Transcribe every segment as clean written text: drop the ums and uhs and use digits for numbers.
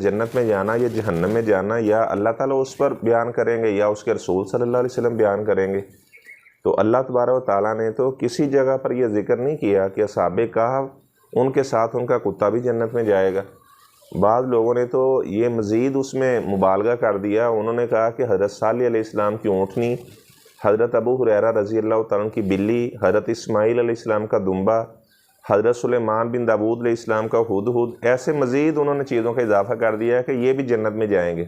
جنت میں جانا یا جہنم میں جانا یا اللہ تعالیٰ اس پر بیان کریں گے یا اس کے رسول صلی اللہ علیہ وسلم بیان کریں گے؟ تو اللہ تبارک و تعالیٰ نے تو کسی جگہ پر یہ ذکر نہیں کیا کہ اصحاب کہف ان کے ساتھ ان کا کتا بھی جنت میں جائے گا۔ بعض لوگوں نے تو یہ مزید اس میں مبالغہ کر دیا، انہوں نے کہا کہ حضرت صالح علیہ السلام کی اونٹنی، حضرت ابو ہریرہ رضی اللہ تعالیٰ عنہ کی بلی، حضرت اسماعیل علیہ السلام کا دمبا، حضرت سلیمان بن داود علیہ السلام کا ہدہد، ایسے مزید انہوں نے چیزوں کا اضافہ کر دیا کہ یہ بھی جنت میں جائیں گے۔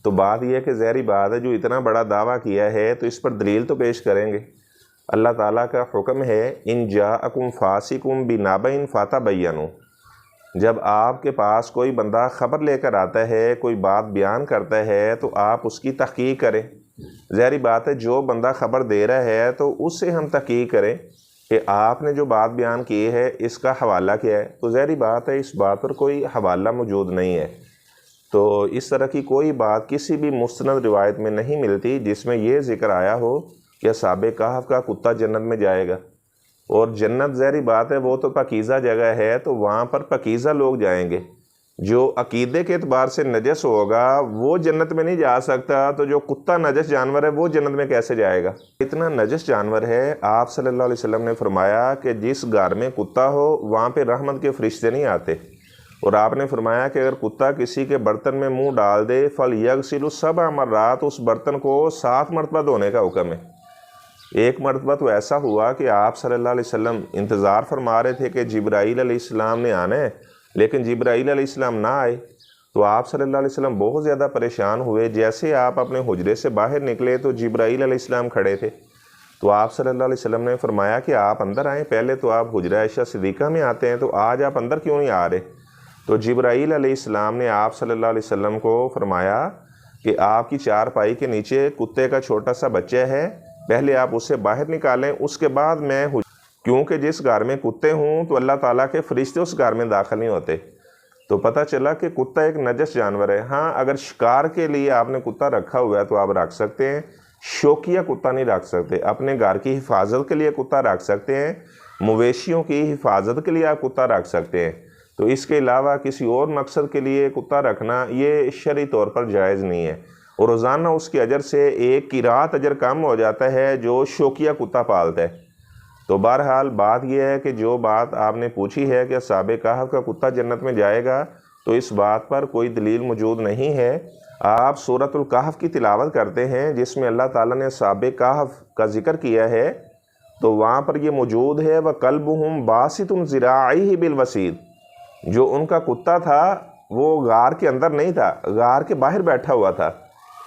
تو بات یہ ہے کہ ظاہری بات ہے، جو اتنا بڑا دعویٰ کیا ہے تو اس پر دلیل تو پیش کریں گے۔ اللہ تعالیٰ کا حکم ہے ان جاءکم فاسق بنبأ فتبینوا، جب آپ کے پاس کوئی بندہ خبر لے کر آتا ہے، کوئی بات بیان کرتا ہے تو آپ اس کی تحقیق کریں۔ ظاہری بات ہے جو بندہ خبر دے رہا ہے تو اس سے ہم تحقیق کریں کہ آپ نے جو بات بیان کی ہے اس کا حوالہ کیا ہے۔ تو ظاہری بات ہے اس بات پر کوئی حوالہ موجود نہیں ہے، تو اس طرح کی کوئی بات کسی بھی مستند روایت میں نہیں ملتی جس میں یہ ذکر آیا ہو کہ اصحاب کہف کا کتا جنت میں جائے گا۔ اور جنت ظاہری بات ہے وہ تو پاکیزہ جگہ ہے، تو وہاں پر پاکیزہ لوگ جائیں گے۔ جو عقیدے کے اعتبار سے نجس ہوگا وہ جنت میں نہیں جا سکتا، تو جو کتا نجس جانور ہے وہ جنت میں کیسے جائے گا؟ اتنا نجس جانور ہے، آپ صلی اللہ علیہ وسلم نے فرمایا کہ جس گھر میں کتا ہو وہاں پہ رحمت کے فرشتے نہیں آتے، اور آپ نے فرمایا کہ اگر کتا کسی کے برتن میں منہ ڈال دے فَلْيَغْسِلْ 7 مرات، اس برتن کو 7 مرتبہ دھونے کا حکم ہے۔ ایک مرتبہ تو ایسا ہوا کہ آپ صلی اللہ علیہ وسلم انتظار فرما رہے تھے کہ جبرائیل علیہ السلام نے آنا ہے، لیکن جبرائیل علیہ السلام نہ آئے، تو آپ صلی اللہ علیہ وسلم بہت زیادہ پریشان ہوئے۔ جیسے آپ اپنے حجرے سے باہر نکلے تو جبرائیل علیہ السلام کھڑے تھے، تو آپ صلی اللہ علیہ وسلم نے فرمایا کہ آپ اندر آئیں، پہلے تو آپ حجرہ عائشہ صدیقہ میں آتے ہیں، تو آج آپ اندر کیوں نہیں آ رہے؟ تو جبرائیل علیہ السلام نے آپ صلی اللہ علیہ وسلم کو فرمایا کہ آپ کی چارپائی کے نیچے کتے کا چھوٹا سا بچہ ہے، پہلے آپ اسے باہر نکالیں، اس کے بعد میں کیونکہ جس گھر میں کتے ہوں تو اللہ تعالیٰ کے فرشتے اس گھر میں داخل نہیں ہوتے۔ تو پتہ چلا کہ کتا ایک نجس جانور ہے۔ ہاں اگر شکار کے لیے آپ نے کتا رکھا ہوا ہے تو آپ رکھ سکتے ہیں، شوقیہ کتا نہیں رکھ سکتے۔ اپنے گھر کی حفاظت کے لیے کتا رکھ سکتے ہیں، مویشیوں کی حفاظت کے لیے آپ کتا رکھ سکتے ہیں، تو اس کے علاوہ کسی اور مقصد کے لیے کتا رکھنا یہ شرعی طور پر جائز نہیں ہے، اور روزانہ اس کے اجر سے ایک قرات اجر کم ہو جاتا ہے جو شوقیہ کتا پالتا ہے۔ تو بہرحال بات یہ ہے کہ جو بات آپ نے پوچھی ہے کہ اصحاب کہف کا کتا جنت میں جائے گا، تو اس بات پر کوئی دلیل موجود نہیں ہے۔ آپ سورۃ الکہف کی تلاوت کرتے ہیں جس میں اللہ تعالیٰ نے اصحاب کہف کا ذکر کیا ہے، تو وہاں پر یہ موجود ہے وَقَلْبُهُمْ بَاسِطٌ ذِرَاعَيْهِ بِالْوَسِيدِ، جو ان کا کتا تھا وہ غار کے اندر نہیں تھا، غار کے باہر بیٹھا ہوا تھا۔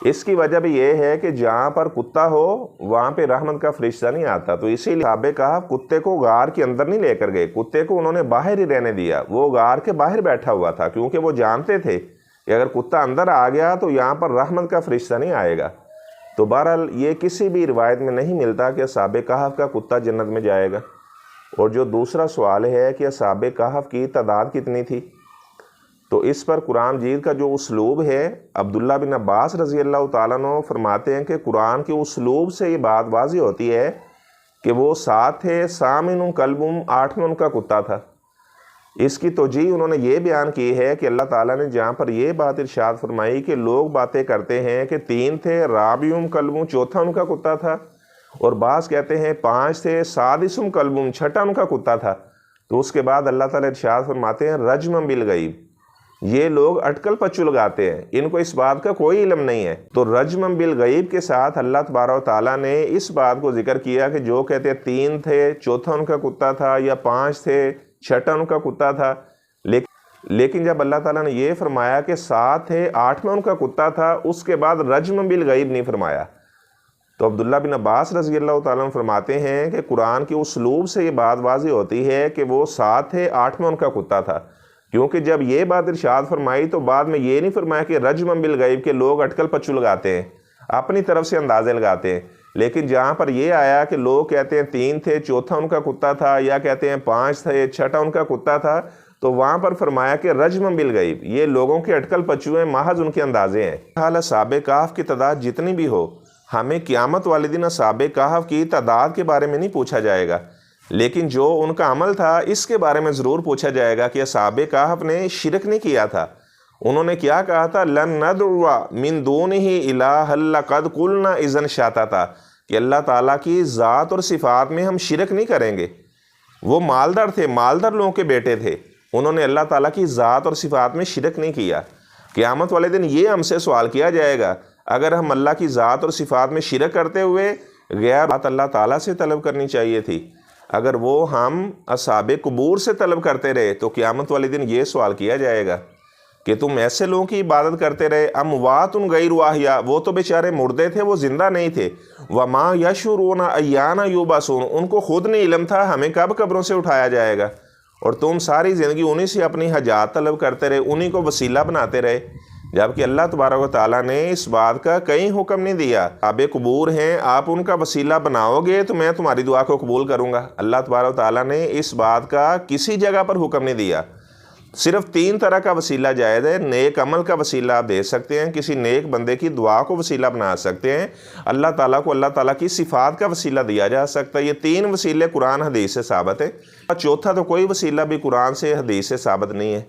اس کی وجہ بھی یہ ہے کہ جہاں پر کتا ہو وہاں پہ رحمت کا فرشتہ نہیں آتا، تو اسی لیے اصحاب کہف کتے کو غار کے اندر نہیں لے کر گئے، کتے کو انہوں نے باہر ہی رہنے دیا، وہ غار کے باہر بیٹھا ہوا تھا، کیونکہ وہ جانتے تھے کہ اگر کتا اندر آ گیا تو یہاں پر رحمت کا فرشتہ نہیں آئے گا۔ تو بہرحال یہ کسی بھی روایت میں نہیں ملتا کہ اصحاب کہف کا کتا جنت میں جائے گا۔ اور جو دوسرا سوال ہے کہ اصحاب کہف کی تعداد کتنی تھی، تو اس پر قرآن مجید کا جو اسلوب ہے، عبداللہ بن عباس رضی اللہ تعالیٰ عنہ فرماتے ہیں کہ قرآن کے اسلوب سے یہ بات واضح ہوتی ہے کہ وہ 7 تھے، سامن کلبم 8 میں ان کا کتا تھا۔ اس کی توجیہ انہوں نے یہ بیان کی ہے کہ اللہ تعالیٰ نے جہاں پر یہ بات ارشاد فرمائی کہ لوگ باتیں کرتے ہیں کہ 3 تھے، رابعم کلبم 4تھا ان کا کتا تھا، اور بعض کہتے ہیں 5 تھے، سادسم کلبم 6ٹھا ان کا کتا تھا، تو اس کے بعد اللہ تعالیٰ ارشاد فرماتے ہیں رجم بالغیب، یہ لوگ اٹکل پچو لگاتے ہیں، ان کو اس بات کا کوئی علم نہیں ہے۔ تو رجم بالغیب کے ساتھ اللہ تبارک و تعالیٰ نے اس بات کو ذکر کیا کہ جو کہتے ہیں 3 تھے، 4تھا ان کا کتا تھا، یا 5 تھے، 6ٹھا ان کا کتا تھا، لیکن جب اللہ تعالیٰ نے یہ فرمایا کہ 7 تھے، 8 میں ان کا کتا تھا، اس کے بعد رجم بالغیب نہیں فرمایا۔ تو عبداللہ بن عباس رضی اللہ تعالیٰ عنہ فرماتے ہیں کہ قرآن کے اسلوب سے یہ بات واضح ہوتی ہے کہ وہ 7 تھے، 8 میں ان کا کتا تھا، کیونکہ جب یہ بات ارشاد فرمائی تو بعد میں یہ نہیں فرمایا کہ رجم بالغیب کے لوگ اٹکل پچو لگاتے ہیں، اپنی طرف سے اندازے لگاتے ہیں، لیکن جہاں پر یہ آیا کہ لوگ کہتے ہیں 3 تھے، 4تھا ان کا کتا تھا، یا کہتے ہیں 5 تھے، 6ٹھا ان کا کتا تھا، تو وہاں پر فرمایا کہ رجم بالغیب، یہ لوگوں کے اٹکل پچو ہیں، محض ان کے اندازے ہیں۔ حال اصحاب کہف کی تعداد جتنی بھی ہو، ہمیں قیامت والے دن اصحاب کہف کی تعداد کے بارے میں نہیں پوچھا جائے گا، لیکن جو ان کا عمل تھا اس کے بارے میں ضرور پوچھا جائے گا کہ اصحاب کہف نے شرک نہیں کیا تھا، انہوں نے کیا کہا تھا؟ لن ندعو من دونہ الہ لقد قلنا اذا شططا، کہ اللہ تعالیٰ کی ذات اور صفات میں ہم شرک نہیں کریں گے۔ وہ مالدار تھے، مالدار لوگوں کے بیٹے تھے، انہوں نے اللہ تعالیٰ کی ذات اور صفات میں شرک نہیں کیا۔ قیامت والے دن یہ ہم سے سوال کیا جائے گا، اگر ہم اللہ کی ذات اور صفات میں شرک کرتے ہوئے غیر بات اللہ تعالیٰ سے طلب کرنی چاہیے تھی، اگر وہ ہم اصحاب قبور سے طلب کرتے رہے تو قیامت والے دن یہ سوال کیا جائے گا کہ تم ایسے لوگوں کی عبادت کرتے رہے، اموات غیر احیاء، وہ تو بیچارے مردے تھے، وہ زندہ نہیں تھے، وما یشعرون ایان یبعثون، ان کو خود نہیں علم تھا ہمیں کب قبروں سے اٹھایا جائے گا، اور تم ساری زندگی انہی سے اپنی حاجات طلب کرتے رہے، انہی کو وسیلہ بناتے رہے، جبکہ اللہ تبارک و تعالیٰ نے اس بات کا کہیں حکم نہیں دیا۔ اصحاب قبور ہیں، آپ ان کا وسیلہ بناؤ گے تو میں تمہاری دعا کو قبول کروں گا۔ اللہ تبارک و تعالیٰ نے اس بات کا کسی جگہ پر حکم نہیں دیا۔ صرف 3 طرح کا وسیلہ جائز ہے۔ نیک عمل کا وسیلہ آپ دے سکتے ہیں، کسی نیک بندے کی دعا کو وسیلہ بنا سکتے ہیں، اللہ تعالیٰ کو اللہ تعالیٰ کی صفات کا وسیلہ دیا جا سکتا ہے۔ یہ 3 وسیلے قرآن حدیث سے ثابت ہے، چوتھا تو کوئی وسیلہ بھی قرآن سے حدیث سے ثابت نہیں ہے۔